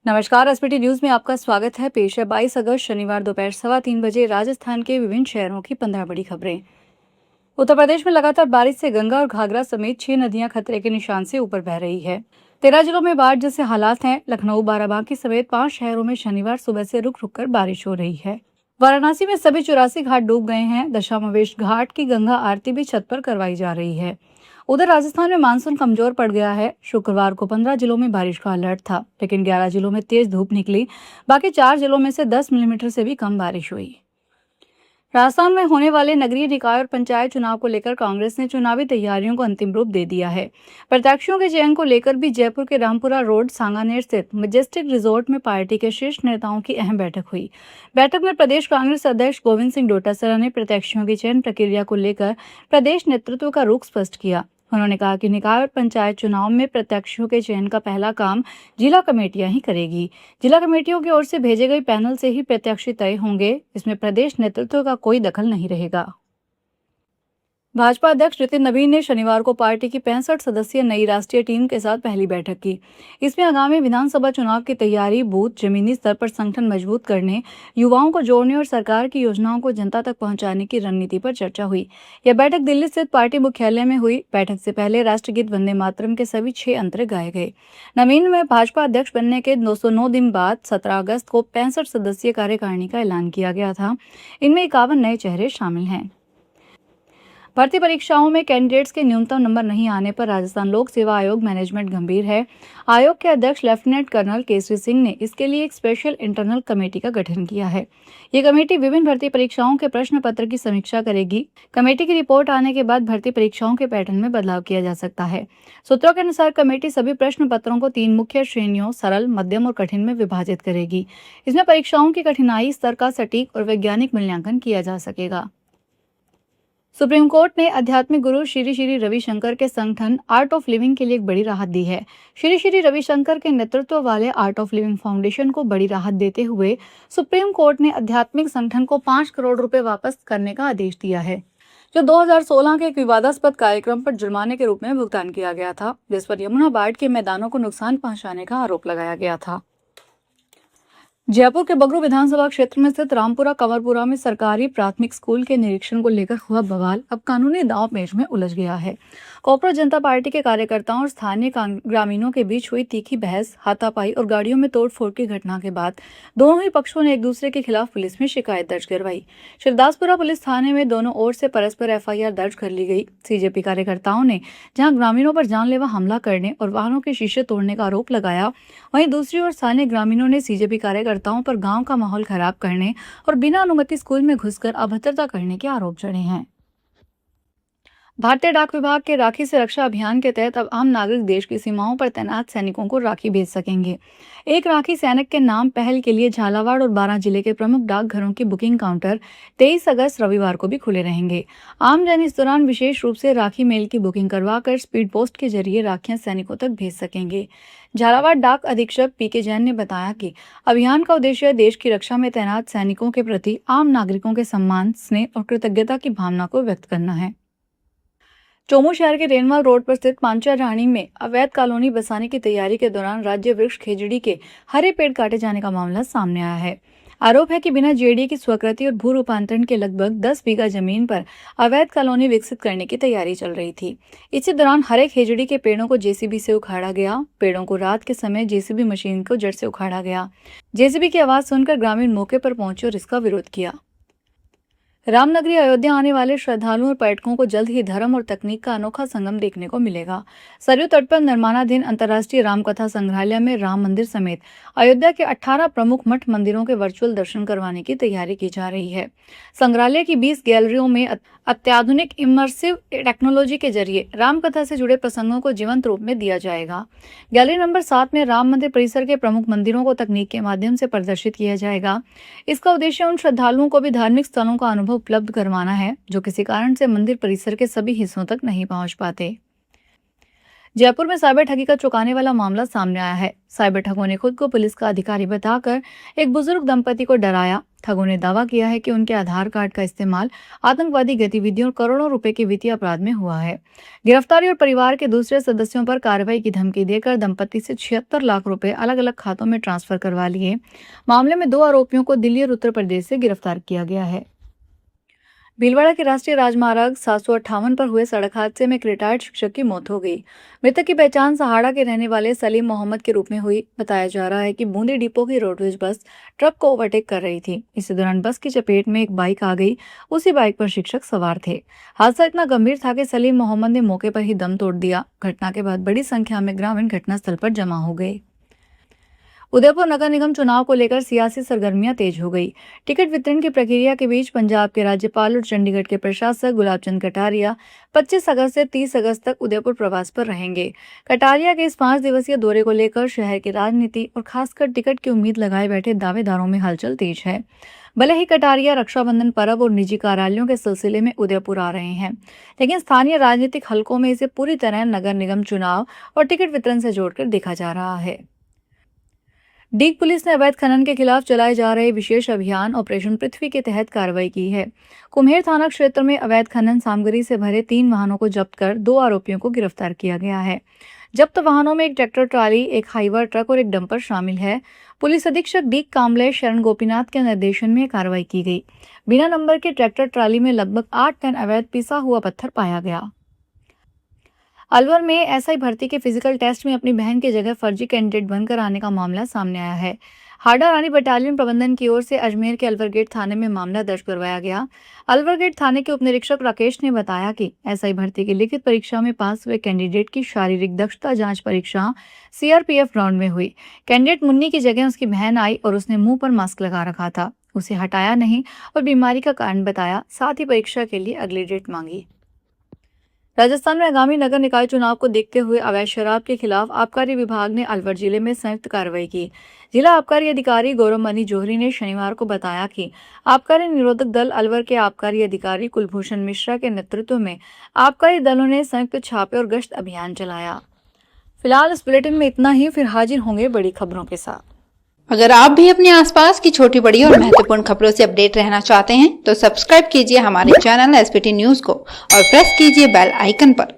नमस्कार। SPT news में आपका स्वागत है। पेश है 22 अगस्त शनिवार दोपहर 3:15 बजे राजस्थान के विभिन्न शहरों की 15 बड़ी खबरें। उत्तर प्रदेश में लगातार बारिश से गंगा और घाघरा समेत 6 नदियां खतरे के निशान से ऊपर बह रही है। 13 जिलों में बाढ़ जैसे हालात हैं। लखनऊ, बाराबांकी समेत 5 शहरों में शनिवार सुबह से रुक रुक कर बारिश हो रही है। वाराणसी में सभी 84 घाट डूब गए हैं। दशामवेश घाट की गंगा आरती भी छत पर करवाई जा रही है। उधर राजस्थान में मानसून कमजोर पड़ गया है। शुक्रवार को 15 जिलों में बारिश का अलर्ट था, लेकिन 11 जिलों में तेज धूप निकली। बाकी 4 जिलों में से 10 मिलीमीटर से भी कम बारिश हुई। राजस्थान में होने वाले नगरीय निकाय और पंचायत चुनाव को लेकर कांग्रेस ने चुनावी तैयारियों को अंतिम रूप दे दिया है। प्रत्याशियों के चयन को लेकर भी जयपुर के रामपुरा रोड सांगानेर स्थित मजेस्टिक रिजॉर्ट में पार्टी के शीर्ष नेताओं की अहम बैठक हुई। बैठक में प्रदेश कांग्रेस अध्यक्ष गोविंद सिंह डोटासरा ने प्रत्याशियों की चयन प्रक्रिया को लेकर प्रदेश नेतृत्व का रुख स्पष्ट किया। उन्होंने कहा कि निकाय और पंचायत चुनाव में प्रत्याशियों के चयन का पहला काम जिला कमेटियां ही करेगी। जिला कमेटियों की ओर से भेजे गए पैनल से ही प्रत्याशी तय होंगे। इसमें प्रदेश नेतृत्व का कोई दखल नहीं रहेगा। भाजपा अध्यक्ष नितिन नवीन ने शनिवार को पार्टी की 65 सदस्यीय नई राष्ट्रीय टीम के साथ पहली बैठक की। इसमें आगामी विधानसभा चुनाव की तैयारी, बूथ जमीनी स्तर पर संगठन मजबूत करने, युवाओं को जोड़ने और सरकार की योजनाओं को जनता तक पहुंचाने की रणनीति पर चर्चा हुई। यह बैठक दिल्ली स्थित पार्टी मुख्यालय में हुई। बैठक से पहले राष्ट्रगीत वंदे मातरम के सभी 6 अंतरे गाए गए। नवीन में भाजपा अध्यक्ष बनने के 209 दिन बाद 17 अगस्त को 65 सदस्यीय कार्यकारिणी का ऐलान किया गया था। इनमें 51 नए चेहरे शामिल हैं। भर्ती परीक्षाओं में कैंडिडेट्स के न्यूनतम नंबर नहीं आने पर राजस्थान लोक सेवा आयोग मैनेजमेंट गंभीर है। आयोग के अध्यक्ष लेफ्टिनेंट कर्नल केसरी सिंह ने इसके लिए एक स्पेशल इंटरनल कमेटी का गठन किया है। ये कमेटी विभिन्न भर्ती परीक्षाओं के प्रश्न पत्र की समीक्षा करेगी। कमेटी की रिपोर्ट आने के बाद भर्ती परीक्षाओं के पैटर्न में बदलाव किया जा सकता है। सूत्रों के अनुसार कमेटी सभी प्रश्न पत्रों को 3 मुख्य श्रेणियों सरल, मध्यम और कठिन में विभाजित करेगी। इसमें परीक्षाओं की कठिनाई स्तर का सटीक और वैज्ञानिक मूल्यांकन किया जा सकेगा। सुप्रीम कोर्ट ने आध्यात्मिक गुरु श्री श्री रविशंकर के संगठन आर्ट ऑफ लिविंग के लिए एक बड़ी राहत दी है। श्री श्री रविशंकर के नेतृत्व वाले आर्ट ऑफ लिविंग फाउंडेशन को बड़ी राहत देते हुए सुप्रीम कोर्ट ने आध्यात्मिक संगठन को 5 करोड़ रुपए वापस करने का आदेश दिया है, जो 2016 के एक विवादास्पद कार्यक्रम पर जुर्माने के रूप में भुगतान किया गया था, जिस पर यमुना बार्ड के मैदानों को नुकसान पहुंचाने का आरोप लगाया गया था। जयपुर के बगरू विधानसभा क्षेत्र में स्थित रामपुरा कंवरपुरा में सरकारी प्राथमिक स्कूल के निरीक्षण को लेकर हुआ बवाल अब कानूनी दांव-पेच में उलझ गया है। कॉकरोच जनता पार्टी के कार्यकर्ताओं और स्थानीय ग्रामीणों के बीच हुई तीखी बहस, हाथापाई और गाड़ियों में तोड़फोड़ की घटना के बाद दोनों ही पक्षों ने एक दूसरे के खिलाफ पुलिस में शिकायत दर्ज करवाई। शिवदासपुरा पुलिस थाने में दोनों ओर से परस्पर एफआईआर दर्ज कर ली गई। सीजेपी कार्यकर्ताओं ने जहां ग्रामीणों पर जानलेवा हमला करने और वाहनों के शीशे तोड़ने का आरोप लगाया, वहीं दूसरी ओर स्थानीय ग्रामीणों ने सीजेपी कार्यकर्ताओं पर गांव का माहौल खराब करने और बिना अनुमति स्कूल में घुसकर अभद्रता करने के आरोप जड़े हैं। भारतीय डाक विभाग के राखी से रक्षा अभियान के तहत अब आम नागरिक देश की सीमाओं पर तैनात सैनिकों को राखी भेज सकेंगे। एक राखी सैनिक के नाम पहल के लिए झालावाड़ और 12 जिले के प्रमुख डाकघरों की बुकिंग काउंटर 23 अगस्त रविवार को भी खुले रहेंगे। आमजन इस दौरान विशेष रूप से राखी मेल की बुकिंग करवाकर स्पीड पोस्ट के जरिए राखियां सैनिकों तक भेज सकेंगे। झालावाड़ डाक अधीक्षक पीके जैन ने बताया कि अभियान का उद्देश्य देश की रक्षा में तैनात सैनिकों के प्रति आम नागरिकों के सम्मान, स्नेह और कृतज्ञता की भावना को व्यक्त करना है। चोमू शहर के रेनवाल रोड पर स्थित पांचा रानी में अवैध कॉलोनी बसाने की तैयारी के दौरान राज्य वृक्ष खेजड़ी के हरे पेड़ काटे जाने का मामला सामने आया है। आरोप है कि बिना जेडीए की स्वीकृति और भू रूपांतरण के लगभग 10 बीघा जमीन पर अवैध कॉलोनी विकसित करने की तैयारी चल रही थी। इसी दौरान हरे खेजड़ी के पेड़ों को जेसीबी से उखाड़ा गया। पेड़ों को रात के समय जेसीबी मशीन को जड़ से उखाड़ा गया। जेसीबी की आवाज सुनकर ग्रामीण मौके पर पहुंचे और इसका विरोध किया। रामनगरी अयोध्या आने वाले श्रद्धालुओं और पर्यटकों को जल्द ही धर्म और तकनीक का अनोखा संगम देखने को मिलेगा। सरयू तट पर निर्माणाधीन अंतर्राष्ट्रीय रामकथा संग्रहालय में राम मंदिर समेत अयोध्या के 18 प्रमुख मठ मंदिरों के वर्चुअल दर्शन करवाने की तैयारी की जा रही है। संग्रहालय की 20 गैलरियों में अत्याधुनिक इमर्सिव टेक्नोलॉजी के जरिए रामकथा से जुड़े प्रसंगों को जीवंत रूप में दिया जाएगा। गैलरी नंबर 7 में राम मंदिर परिसर के प्रमुख मंदिरों को तकनीक के माध्यम से प्रदर्शित किया जाएगा। इसका उद्देश्य उन श्रद्धालुओं को भी धार्मिक स्थलों का अनुभव उपलब्ध करवाना है जो किसी कारण से मंदिर परिसर के सभी हिस्सों तक नहीं पहुंच पाते। जयपुर में साइबर ठगी का चौंकाने वाला मामला सामने आया है। साइबर ठगों ने खुद को पुलिस का अधिकारी बताकर एक बुजुर्ग दंपति को डराया। ठगों ने दावा किया है कि उनके आधार कार्ड का इस्तेमाल आतंकवादी गतिविधियों और करोड़ों रुपए के वित्तीय अपराध में हुआ है। गिरफ्तारी और परिवार के दूसरे सदस्यों पर कार्रवाई की धमकी देकर दंपति से 76 लाख रुपए अलग अलग खातों में ट्रांसफर करवा लिए। मामले में 2 आरोपियों को दिल्ली और उत्तर प्रदेश से गिरफ्तार किया गया है। भीलवाड़ा के राष्ट्रीय राजमार्ग 758 पर हुए सड़क हादसे में एक रिटायर्ड शिक्षक की मौत हो गई। मृतक की पहचान सहाड़ा के रहने वाले सलीम मोहम्मद के रूप में हुई। बताया जा रहा है कि बूंदी डिपो की रोडवेज बस ट्रक को ओवरटेक कर रही थी। इसी दौरान बस की चपेट में एक बाइक आ गई। उसी बाइक पर शिक्षक सवार थे। हादसा इतना गंभीर था कि सलीम मोहम्मद ने मौके पर ही दम तोड़ दिया। घटना के बाद बड़ी संख्या में ग्रामीण घटनास्थल पर जमा हो गए। उदयपुर नगर निगम चुनाव को लेकर सियासी सरगर्मियां तेज हो गई। टिकट वितरण की प्रक्रिया के बीच पंजाब के राज्यपाल और चंडीगढ़ के प्रशासक गुलाब चंद कटारिया 25 अगस्त से 30 अगस्त तक उदयपुर प्रवास पर रहेंगे। कटारिया के इस 5 दिवसीय दौरे को लेकर शहर की राजनीति और खासकर टिकट की उम्मीद लगाए बैठे दावेदारों में हलचल तेज है। भले ही कटारिया रक्षाबंधन पर्व और निजी कार्यालयों के सिलसिले में उदयपुर आ रहे हैं, लेकिन स्थानीय राजनीतिक हलकों में इसे पूरी तरह नगर निगम चुनाव और टिकट वितरण से जोड़कर देखा जा रहा है। डीग पुलिस ने अवैध खनन के खिलाफ चलाए जा रहे विशेष अभियान ऑपरेशन पृथ्वी के तहत कार्रवाई की है। कुम्हेर थाना क्षेत्र में अवैध खनन सामग्री से भरे 3 वाहनों को जब्त कर 2 आरोपियों को गिरफ्तार किया गया है। जब्त वाहनों में एक ट्रैक्टर ट्राली, एक हाईवा ट्रक और एक डंपर शामिल है। पुलिस अधीक्षक डीग कामले शरण गोपीनाथ के निर्देशन में कार्रवाई की गई। बिना नंबर के ट्रैक्टर ट्राली में लगभग 8 टन अवैध पिसा हुआ पत्थर पाया गया। अलवर में एसआई भर्ती के फिजिकल टेस्ट में अपनी बहन की जगह फर्जी कैंडिडेट बनकर आने का मामला सामने आया है। हाड़ा रानी बटालियन प्रबंधन की ओर से अजमेर के अलवर गेट थाने में मामला दर्ज करवाया गया। अलवर गेट थाने के उपनिरीक्षक राकेश ने बताया कि एसआई भर्ती की लिखित परीक्षा में पास हुए कैंडिडेट की शारीरिक दक्षता जांच परीक्षा सीआरपीएफ ग्राउंड में हुई। कैंडिडेट मुन्नी की जगह उसकी बहन आई और उसने मुंह पर मास्क लगा रखा था। उसे हटाया नहीं और बीमारी का कारण बताया, साथ ही परीक्षा के लिए अगली डेट मांगी। राजस्थान में आगामी नगर निकाय चुनाव को देखते हुए अवैध शराब के खिलाफ आबकारी विभाग ने अलवर जिले में संयुक्त कार्रवाई की। जिला आबकारी अधिकारी गौरवमणि जौहरी ने शनिवार को बताया कि आबकारी निरोधक दल अलवर के आबकारी अधिकारी कुलभूषण मिश्रा के नेतृत्व में आबकारी दलों ने संयुक्त छापे और गश्त अभियान चलाया। फिलहाल इस बुलेटिन में इतना ही, फिर हाजिर होंगे बड़ी खबरों के साथ। अगर आप भी अपने आसपास की छोटी बड़ी और महत्वपूर्ण खबरों से अपडेट रहना चाहते हैं तो सब्सक्राइब कीजिए हमारे चैनल एसपीटी न्यूज को और प्रेस कीजिए बेल आइकन पर।